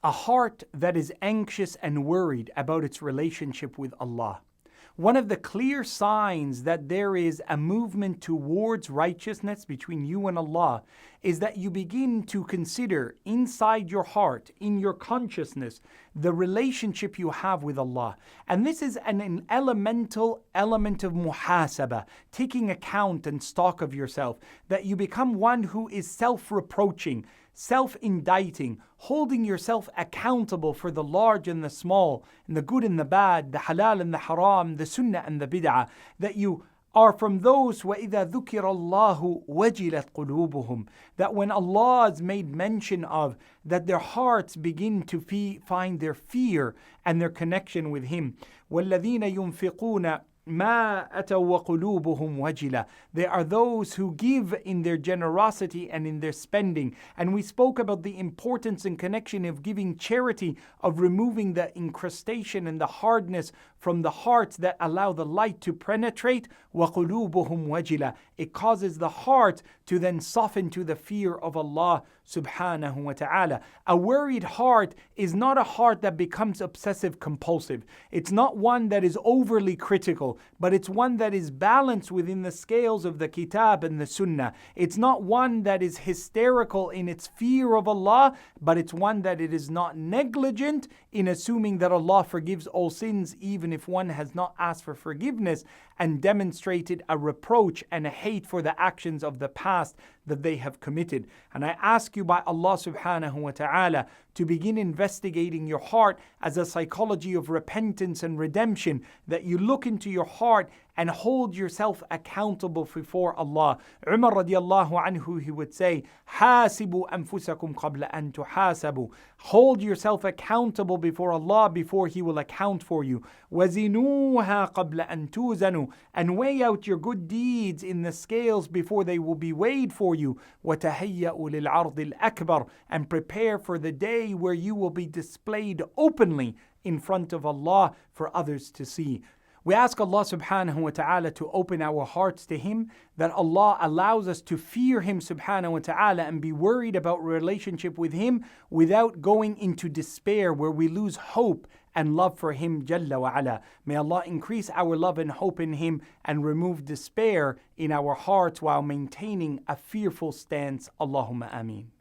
A heart that is anxious and worried about its relationship with Allah. One of the clear signs that there is a movement towards righteousness between you and Allah is that you begin to consider inside your heart, in your consciousness, the relationship you have with Allah. And this is an elemental element of muhasabah, taking account and stock of yourself, that you become one who is self-reproaching, self-indicting, holding yourself accountable for the large and the small, and the good and the bad, the halal and the haram, the sunnah and the bid'ah, that you are from those وَإِذَا ذُكِرَ اللَّهُ وَجِلَتْ قُلُوبُهُم, that when Allah is made mention of, that their hearts begin to find their fear and their connection with Him. وَالَّذِينَ يُنْفِقُونَ مَا أَتَوْا وَقُلُوبُهُمْ وَجِلَةٌ. They are those who give in their generosity and in their spending. And we spoke about the importance and connection of giving charity, of removing the incrustation and the hardness from the hearts that allow the light to penetrate. وَقُلُوبُهُمْ وَجِلَةٌ. It causes the heart to then soften to the fear of Allah subhanahu wa ta'ala. A worried heart is not a heart that becomes obsessive compulsive. It's not one that is overly critical, but it's one that is balanced within the scales of the kitab and the sunnah. It's not one that is hysterical in its fear of Allah, but it's one that it is not negligent in assuming that Allah forgives all sins, even if one has not asked for forgiveness and demonstrated a reproach and a hate for the actions of the past that they have committed. And I ask you by Allah subhanahu wa ta'ala to begin investigating your heart as a psychology of repentance and redemption, that you look into your heart and hold yourself accountable before Allah. Umar radiallahu anhu, he would say, حَاسِبُوا أَنفُسَكُمْ قَبْلَ أَن تُحَاسَبُوا. Hold yourself accountable before Allah before He will account for you. وَزِنُوهَا قَبْلَ أَن تُوزَنُوا. And weigh out your good deeds in the scales before they will be weighed for you. وَتَهَيَّأُوا لِلْعَرْضِ الْأَكْبَرِ. And prepare for the day where you will be displayed openly in front of Allah for others to see. We ask Allah subhanahu wa ta'ala to open our hearts to Him, that Allah allows us to fear Him subhanahu wa ta'ala and be worried about relationship with Him without going into despair where we lose hope and love for Him Jalla wa ala. May Allah increase our love and hope in Him and remove despair in our hearts while maintaining a fearful stance. Allahumma ameen.